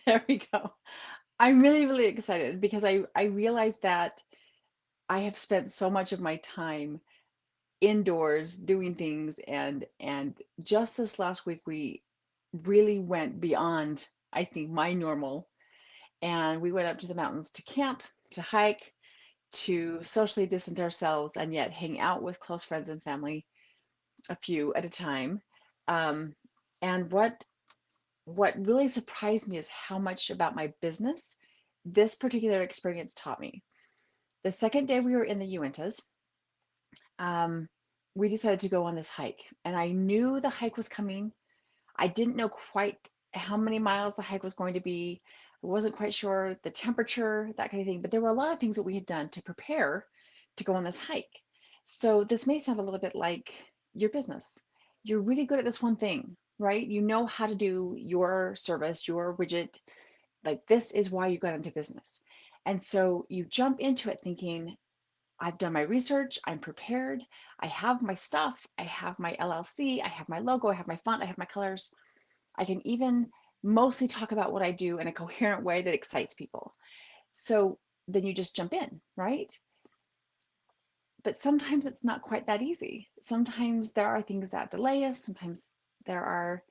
There we go. I'm really, really excited because I realized that I have spent so much of my time indoors doing things and just this last week we really went beyond, I think, my normal. And we went up to the mountains to camp, to hike, to socially distance ourselves and yet hang out with close friends and family, a few at a time. Um, and what really surprised me is how much about my business this particular experience taught me. The second day we were in the Uintas, um, we decided to go on this hike, and I knew the hike was coming. I didn't know quite how many miles the hike was going to be. I wasn't quite sure the temperature, that kind of thing, but there were a lot of things that we had done to prepare to go on this hike. So this may sound a little bit like your business. You're really good at this one thing, right? You know how to do your service, your widget. Like this is why you got into business. And so you jump into it thinking, I've done my research, I'm prepared, I have my stuff, I have my LLC, I have my logo, I have my font, I have my colors. I can even mostly talk about what I do in a coherent way that excites people. So then you just jump in, right? But sometimes it's not quite that easy. Sometimes there are things that delay us, sometimes there are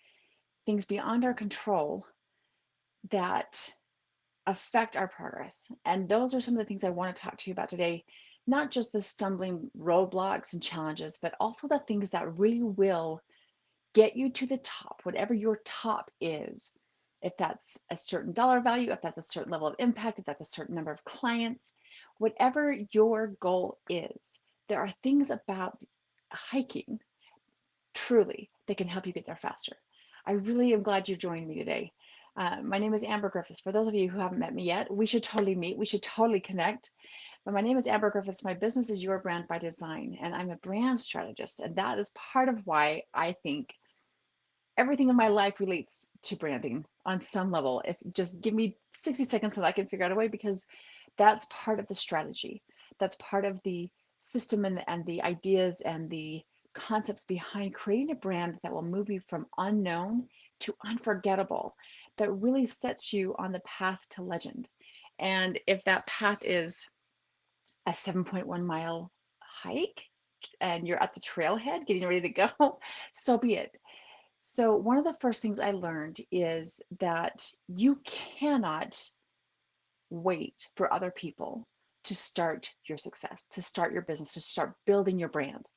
things beyond our control that affect our progress. And those are some of the things I want to talk to you about today. Not just the stumbling roadblocks and challenges, but also the things that really will get you to the top, whatever your top is. If that's a certain dollar value, if that's a certain level of impact, if that's a certain number of clients, whatever your goal is, there are things about hiking truly that can help you get there faster. I really am glad you joined me today. My name is Amber Griffiths. For those of you who haven't met me yet, we should totally meet. We should totally connect. But my name is Amber Griffiths. My business is Your Brand by Design, and I'm a brand strategist. And that is part of why I think everything in my life relates to branding on some level. If just give me 60 seconds so that I can figure out a way, because that's part of the strategy. That's part of the system and the ideas and the concepts behind creating a brand that will move you from unknown to unforgettable, that really sets you on the path to legend. And if that path is a 7.1 mile hike and you're at the trailhead getting ready to go, so be it. So, one of the first things I learned is that you cannot wait for other people to start your success, to start your business, to start building your brand.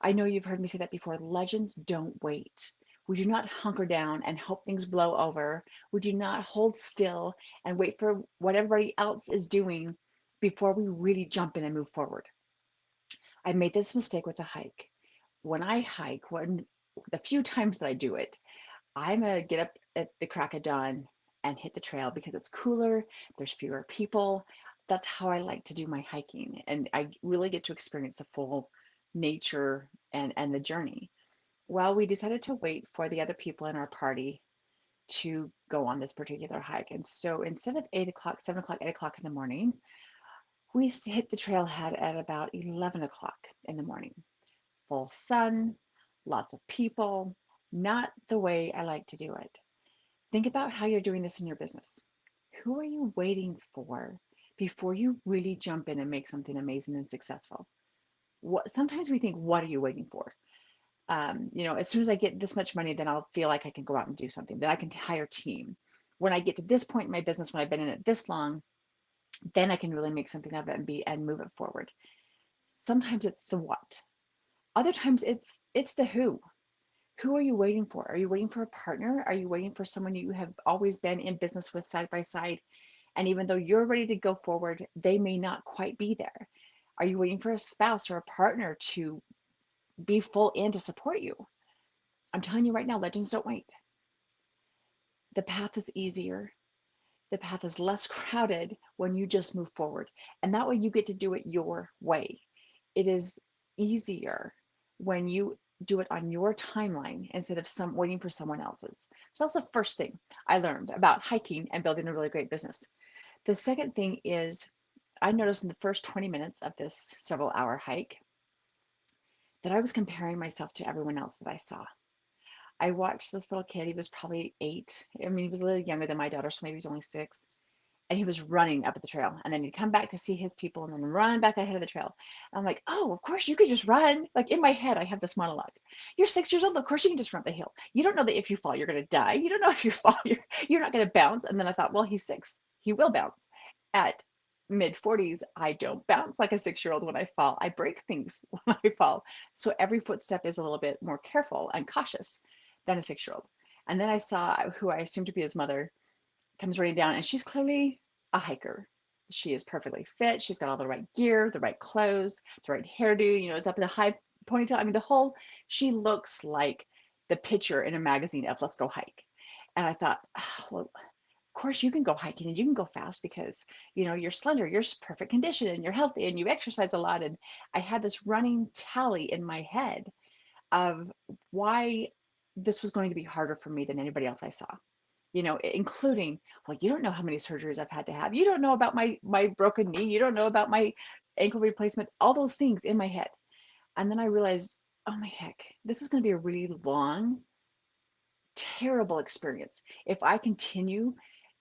I know you've heard me say that before. Legends don't wait. We do not hunker down and hope things blow over. We do not hold still and wait for what everybody else is doing before we really jump in and move forward. I made this mistake with a hike. When I hike, when the few times that I do it, I'm a get up at the crack of dawn and hit the trail because it's cooler, there's fewer people. That's how I like to do my hiking. And I really get to experience the full nature and the journey. Well, we decided to wait for the other people in our party to go on this particular hike. And so instead of 8 o'clock, 7 o'clock, 8 o'clock in the morning, we hit the trailhead at about 11 o'clock in the morning. Full sun, lots of people, not the way I like to do it. Think about how you're doing this in your business. Who are you waiting for before you really jump in and make something amazing and successful? Sometimes we think, what are you waiting for? As soon as I get this much money, then I'll feel like I can go out and do something. Then I can hire a team. When I get to this point in my business, when I've been in it this long, then I can really make something of it and move it forward. Sometimes it's the what. Other times it's the who. Who are you waiting for? Are you waiting for a partner? Are you waiting for someone you have always been in business with side by side? And even though you're ready to go forward, they may not quite be there. Are you waiting for a spouse or a partner to be full in to support you? I'm telling you right now, legends don't wait. The path is easier. The path is less crowded when you just move forward. And that way you get to do it your way. It is easier when you do it on your timeline instead of waiting for someone else's. So that's the first thing I learned about hiking and building a really great business. The second thing is I noticed in the first 20 minutes of this several hour hike that I was comparing myself to everyone else that I saw. I watched this little kid. He was probably 8. I mean, he was a little younger than my daughter, so maybe he was only 6. And he was running up at the trail. And then he'd come back to see his people and then run back ahead of the trail. And I'm like, oh, of course you could just run. Like in my head, I have this monologue. You're 6 years old. Of course you can just run up the hill. You don't know that if you fall, you're going to die. You don't know if you fall, you're not going to bounce. And then I thought, well, he's 6. He will bounce. At mid 40s, I don't bounce like a 6-year-old when I fall. I break things when I fall. So every footstep is a little bit more careful and cautious than a 6-year-old. And then I saw who I assumed to be his mother comes running down, and she's clearly a hiker. She is perfectly fit. She's got all the right gear, the right clothes, the right hairdo. It's up in a high ponytail. I mean, she looks like the picture in a magazine of Let's Go Hike. And I thought, oh, well, of course you can go hiking and you can go fast because, you're slender, you're perfect condition and you're healthy and you exercise a lot. And I had this running tally in my head of why this was going to be harder for me than anybody else I saw, including, well, you don't know how many surgeries I've had to have. You don't know about my broken knee. You don't know about my ankle replacement, all those things in my head. And then I realized, oh my heck, this is going to be a really long, terrible experience if I continue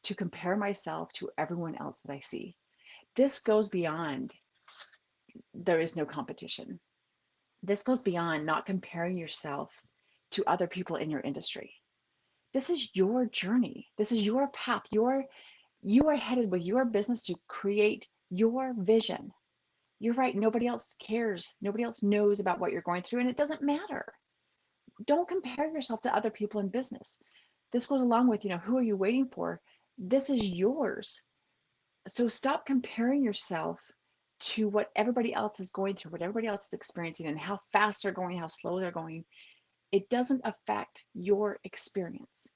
to compare myself to everyone else that I see. This goes beyond there is no competition. This goes beyond not comparing yourself to other people in your industry. This is your journey. This is your path. You are headed with your business to create your vision. You're right. Nobody else cares. Nobody else knows about what you're going through, and it doesn't matter. Don't compare yourself to other people in business. This goes along with, who are you waiting for? This is yours. So stop comparing yourself to what everybody else is going through, what everybody else is experiencing, and how fast they're going, how slow they're going. It doesn't affect your experience.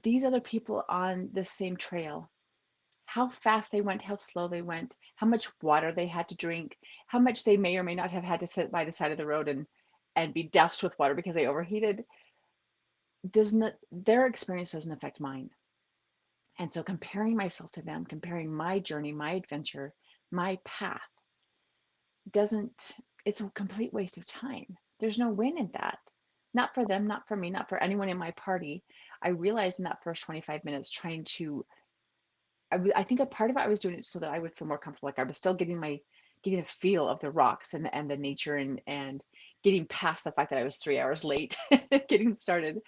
These other people on the same trail, how fast they went, how slow they went, how much water they had to drink, how much they may or may not have had to sit by the side of the road and be doused with water because they overheated, does not their experience doesn't affect mine. And so comparing myself to them, comparing my journey, my adventure, my path doesn't it's a complete waste of time. There's no win in that. Not for them, not for me, not for anyone in my party. I realized in that first 25 minutes trying to I think a part of it I was doing it so that I would feel more comfortable. Like I was still getting a feel of the rocks and the nature and getting past the fact that I was 3 hours late getting started.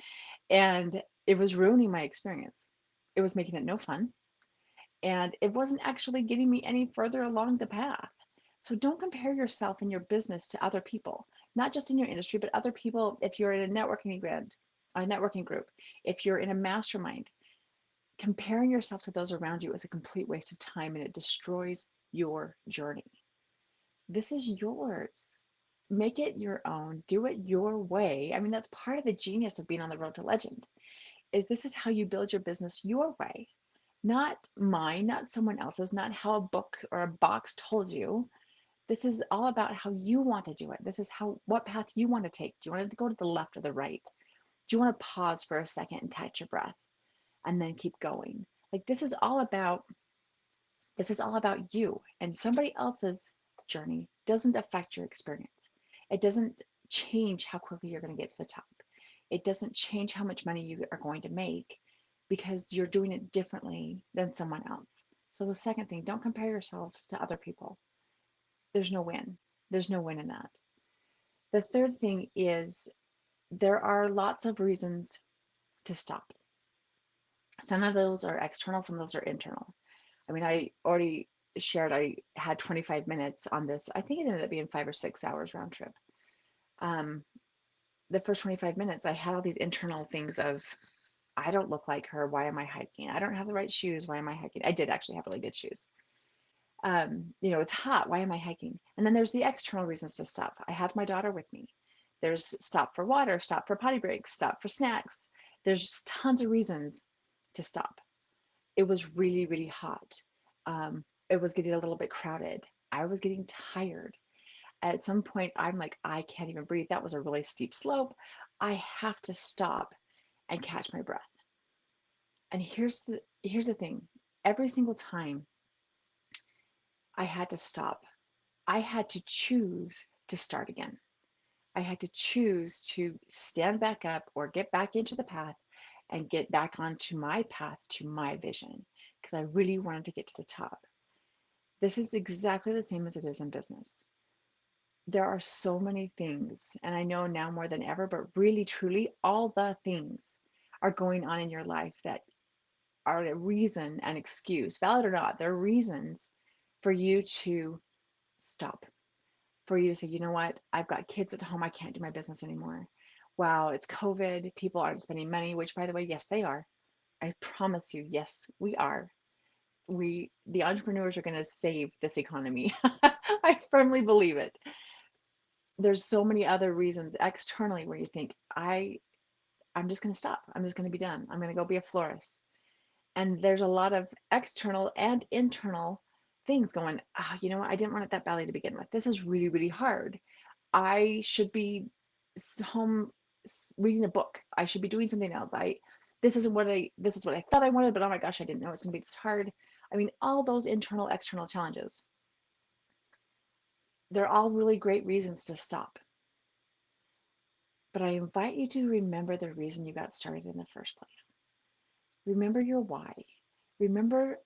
And it was ruining my experience. It was making it no fun. And it wasn't actually getting me any further along the path. So don't compare yourself and your business to other people, not just in your industry, but other people. If you're in a networking group, if you're in a mastermind, comparing yourself to those around you is a complete waste of time and it destroys your journey. This is yours. Make it your own. Do it your way. I mean, that's part of the genius of being on the road to legend. Is this is how you build your business your way, not mine, not someone else's, not how a book or a box told you. This is all about how you want to do it. This is what path you want to take. Do you want to go to the left or the right? Do you want to pause for a second and catch your breath and then keep going? Like this is all about you, and somebody else's journey doesn't affect your experience. It doesn't change how quickly you're going to get to the top. It doesn't change how much money you are going to make because you're doing it differently than someone else. So the second thing, don't compare yourselves to other people. There's no win. There's no win in that. The third thing is there are lots of reasons to stop. Some of those are external, some of those are internal. I mean, I already shared I had 25 minutes on this. I think it ended up being 5 or 6 hours round trip. Um, the first 25 minutes, I had all these internal things of, I don't look like her. Why am I hiking? I don't have the right shoes. Why am I hiking? I did actually have really good shoes. It's hot. Why am I hiking? And then there's the external reasons to stop. I had my daughter with me. There's stop for water, stop for potty breaks, stop for snacks. There's tons of reasons to stop. It was really, really hot. It was getting a little bit crowded. I was getting tired. At some point, I'm like, I can't even breathe. That was a really steep slope. I have to stop and catch my breath. And here's the thing. Every single time I had to stop, I had to choose to start again. I had to choose to stand back up or get back into the path and get back onto my path to my vision because I really wanted to get to the top. This is exactly the same as it is in business. There are so many things, and I know now more than ever, but really, truly, all the things are going on in your life that are a reason, an excuse, valid or not, they're reasons for you to stop, for you to say, you know what, I've got kids at home, I can't do my business anymore. Wow, it's COVID, people aren't spending money, which by the way, yes, they are. I promise you, yes, we are. The entrepreneurs are going to save this economy. I firmly believe it. There's so many other reasons externally where you think, I'm just going to stop. I'm just going to be done. I'm going to go be a florist. And there's a lot of external and internal things going, oh, you know what? I didn't want it that badly to begin with. This is really, really hard. I should be home reading a book. I should be doing something else. This is what I thought I wanted, but oh my gosh, I didn't know it's going to be this hard. I mean, all those internal, external challenges, they're all really great reasons to stop. But I invite you to remember the reason you got started in the first place. Remember your why. Remember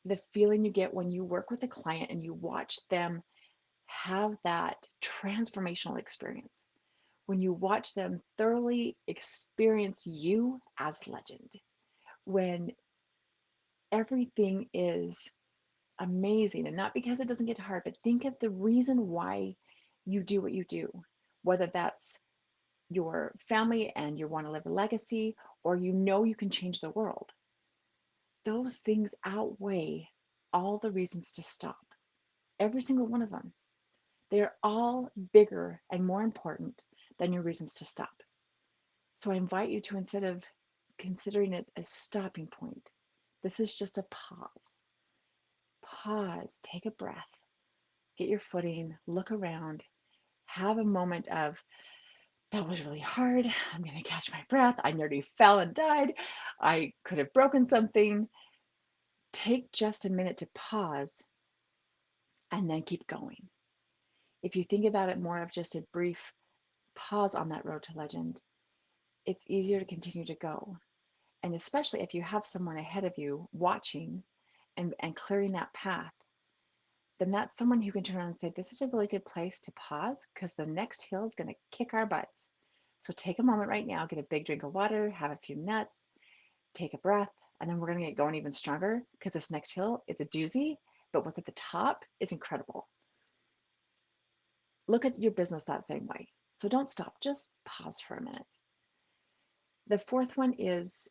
the feeling you get when you work with a client and you watch them have that transformational experience. When you watch them thoroughly experience you as legend. When everything is amazing, and not because it doesn't get hard, but think of the reason why you do what you do, whether that's your family and you want to live a legacy, or you know you can change the world. Those things outweigh all the reasons to stop, every single one of them. They're all bigger and more important than your reasons to stop. So I invite you to, instead of considering it a stopping point, this is just a pause. Pause, take a breath, get your footing, look around, have a moment of, that was really hard. I'm going to catch my breath. I nearly fell and died. I could have broken something. Take just a minute to pause and then keep going. If you think about it more of just a brief pause on that road to legend, it's easier to continue to go. And especially if you have someone ahead of you watching and clearing that path, then that's someone who can turn around and say, this is a really good place to pause because the next hill is going to kick our butts. So take a moment right now, get a big drink of water, have a few nuts, take a breath, and then we're going to get going even stronger because this next hill is a doozy, but what's at the top is incredible. Look at your business that same way. So don't stop, just pause for a minute. The fourth one is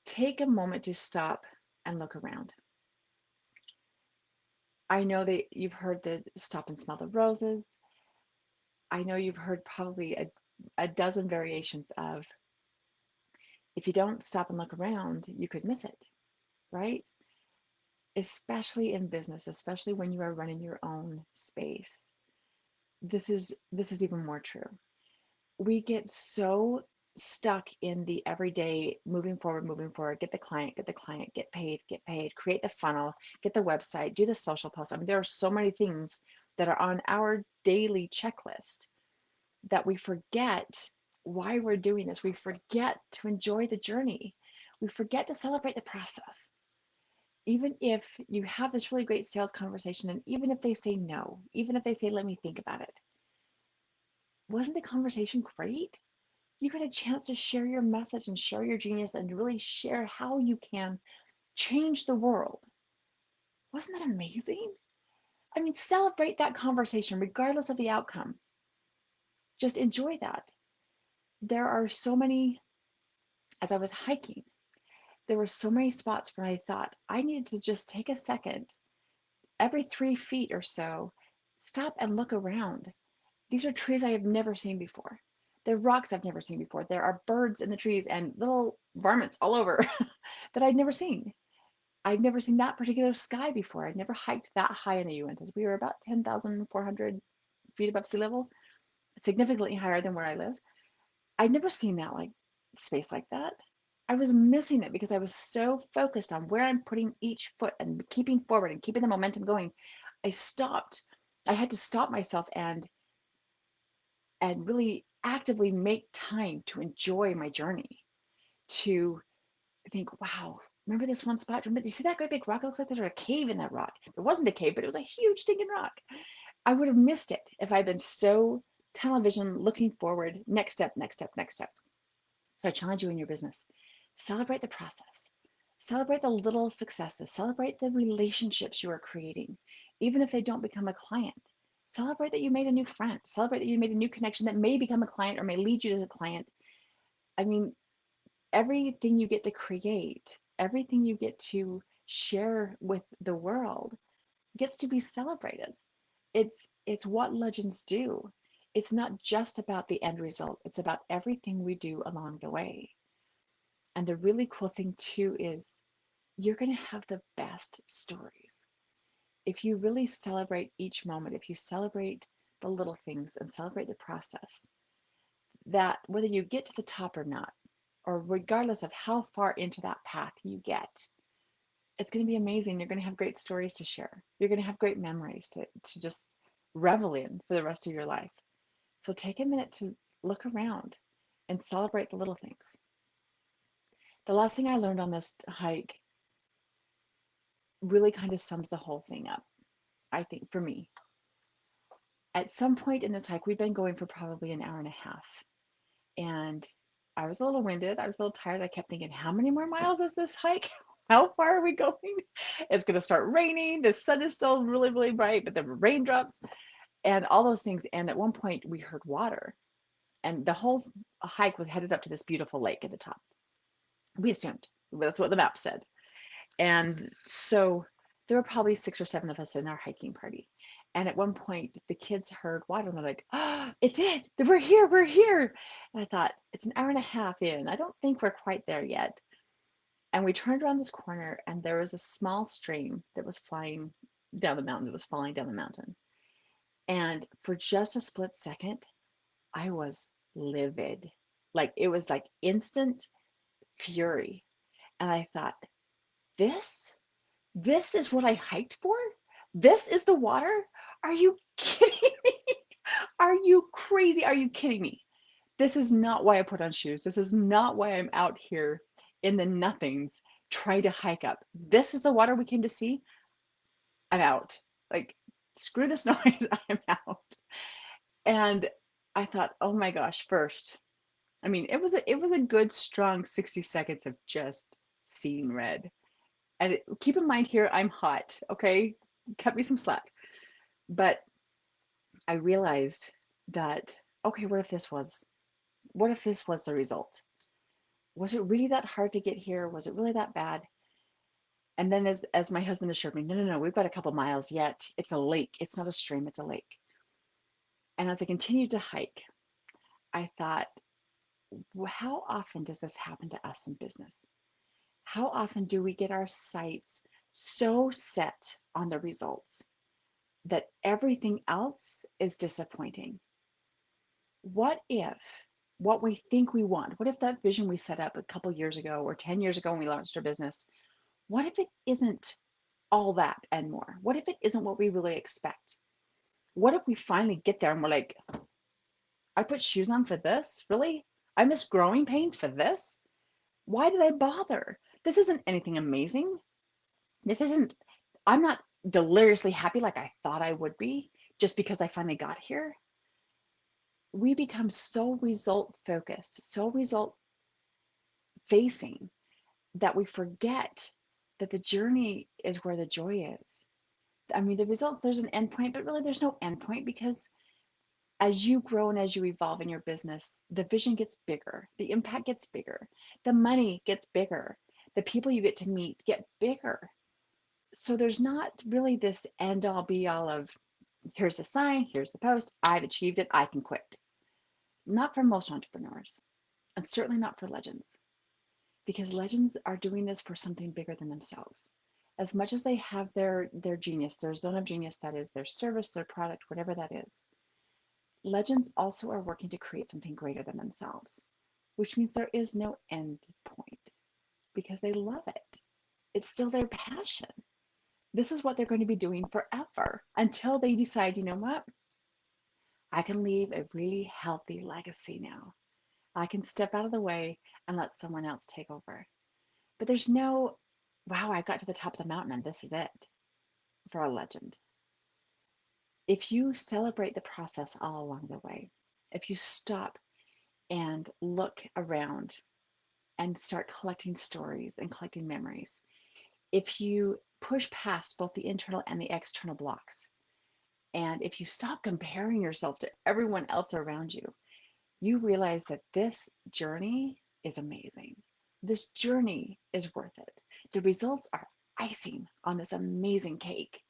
take a moment to stop and look around. I know that you've heard the stop and smell the roses. I know you've heard probably a dozen variations of, if you don't stop and look around, you could miss it, right? Especially in business, especially when you are running your own space. This is even more true. We get so stuck in the everyday moving forward, get the client, get paid, create the funnel, get the website, do the social post. I mean, there are so many things that are on our daily checklist that we forget why we're doing this. We forget to enjoy the journey. We forget to celebrate the process. Even if you have this really great sales conversation, and even if they say no, even if they say, let me think about it, wasn't the conversation great? You got a chance to share your message and share your genius and really share how you can change the world. Wasn't that amazing? I mean, celebrate that conversation regardless of the outcome. Just enjoy that. There are so many, as I was hiking, there were so many spots where I thought I needed to just take a second, every 3 feet or so, stop and look around. These are trees I have never seen before. There are rocks I've never seen before. There are birds in the trees and little varmints all over that I'd never seen. I'd never seen that particular sky before. I'd never hiked that high in the Uintas. We were about 10,400 feet above sea level, significantly higher than where I live. I'd never seen that like space like that. I was missing it because I was so focused on where I'm putting each foot and keeping forward and keeping the momentum going. I stopped. I had to stop myself and really actively make time to enjoy my journey, to think, wow, remember this one spot? Remember, you see that great big rock? It looks like there's a cave in that rock. There wasn't a cave, but it was a huge stinking rock. I would have missed it if I'd been so tunnel vision, looking forward, next step, next step, next step. So I challenge you in your business. Celebrate the process. Celebrate the little successes. Celebrate the relationships you are creating, even if they don't become a client. Celebrate that you made a new friend. Celebrate that you made a new connection that may become a client or may lead you to a client. I mean, everything you get to create, everything you get to share with the world gets to be celebrated. It's what legends do. It's not just about the end result. It's about everything we do along the way. And the really cool thing too is you're going to have the best stories. If you really celebrate each moment, if you celebrate the little things and celebrate the process, that whether you get to the top or not, or regardless of how far into that path you get, it's going to be amazing. You're going to have great stories to share. You're going to have great memories to just revel in for the rest of your life. So take a minute to look around and celebrate the little things. The last thing I learned on this hike really kind of sums the whole thing up, I think, for me. At some point in this hike, we'd been going for probably an hour and a half. And I was a little winded. I was a little tired. I kept thinking, how many more miles is this hike? How far are we going? It's going to start raining. The sun is still really, really bright, but the raindrops and all those things. And at one point, we heard water. And the whole hike was headed up to this beautiful lake at the top. We assumed. That's what the map said. And so there were probably 6 or 7 of us in our hiking party. And at one point, the kids heard water and they're like, oh, it's it. We're here. We're here. And I thought, it's an hour and a half in. I don't think we're quite there yet. And we turned around this corner and there was a small stream that was flying down the mountain. It was falling down the mountain. And for just a split second, I was livid. Like it was like instant fury. And I thought, this This is what I hiked for? This is the water? Are you kidding me? Are you crazy? Are you kidding me? This is not why I put on shoes. This is not why I'm out here in the nothings trying to hike up. This is the water we came to see. I'm out. Like, screw this noise. I'm out. And I thought, oh my gosh, first, I mean, it was a good strong 60 seconds of just seeing red. And keep in mind here, I'm hot, okay? Cut me some slack. But I realized that, okay, what if this was the result? Was it really that hard to get here? Was it really that bad? And then as my husband assured me, no, no, no, we've got a couple miles yet. It's a lake. It's not a stream, it's a lake. And as I continued to hike, I thought, how often does this happen to us in business? How often do we get our sights so set on the results that everything else is disappointing? What if what we think we want, what if that vision we set up a couple years ago or 10 years ago when we launched our business, what if it isn't all that and more? What if it isn't what we really expect? What if we finally get there and we're like, I put shoes on for this? Really? I missed growing pains for this? Why did I bother? This isn't anything amazing. This isn't, I'm not deliriously happy like I thought I would be just because I finally got here. We become so result focused, so result facing that we forget that the journey is where the joy is. I mean, the results, there's an endpoint, but really there's no endpoint because as you grow and as you evolve in your business, the vision gets bigger, the impact gets bigger, the money gets bigger, the people you get to meet get bigger. So there's not really this end all be all of here's the sign, here's the post, I've achieved it, I can quit. Not for most entrepreneurs, and certainly not for legends, because legends are doing this for something bigger than themselves. As much as they have their genius, their zone of genius, that is their service, their product, whatever that is, legends also are working to create something greater than themselves, which means there is no end point because they love it. It's still their passion. This is what they're going to be doing forever until they decide, you know what? I can leave a really healthy legacy now. I can step out of the way and let someone else take over. But there's no, wow, I got to the top of the mountain and this is it for a legend. If you celebrate the process all along the way, if you stop and look around and start collecting stories and collecting memories, if you push past both the internal and the external blocks, and if you stop comparing yourself to everyone else around you, you realize that this journey is amazing. This journey is worth it. The results are icing on this amazing cake.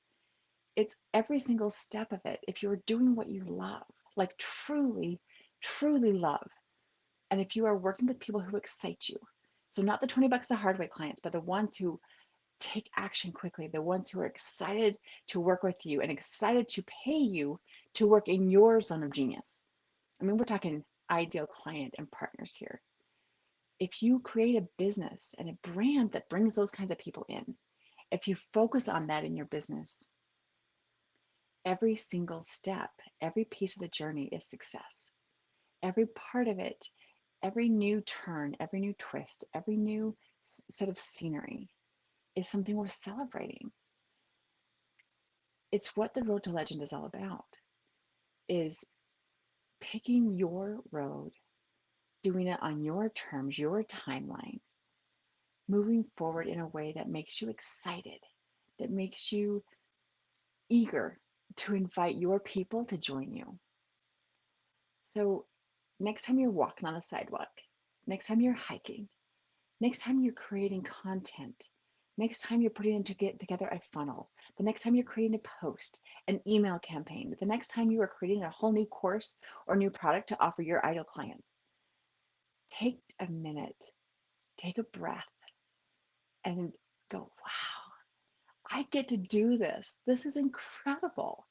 It's every single step of it. If you're doing what you love, like truly, truly love, and if you are working with people who excite you, so not the $20 the hard way clients, but the ones who take action quickly, the ones who are excited to work with you and excited to pay you to work in your zone of genius. I mean, we're talking ideal client and partners here. If you create a business and a brand that brings those kinds of people in, if you focus on that in your business, every single step, every piece of the journey is success. Every part of it, every new turn, every new twist, every new set of scenery is something worth celebrating. It's what the road to legend is all about, is picking your road, doing it on your terms, your timeline, moving forward in a way that makes you excited, that makes you eager to invite your people to join you. So next time you're walking on the sidewalk, next time you're hiking, next time you're creating content, next time you're putting to get together a funnel, the next time you're creating a post, an email campaign, the next time you are creating a whole new course or new product to offer your ideal clients, take a minute, take a breath, and go, wow, I get to do this. This is incredible.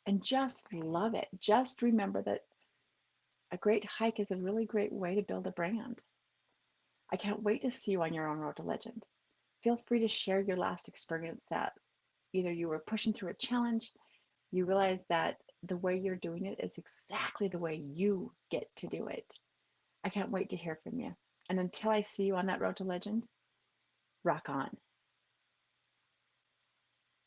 And just love it. Just remember that a great hike is a really great way to build a brand. I can't wait to see you on your own road to legend. Feel free to share your last experience that either you were pushing through a challenge, you realize that the way you're doing it is exactly the way you get to do it. I can't wait to hear from you. And until I see you on that road to legend, rock on.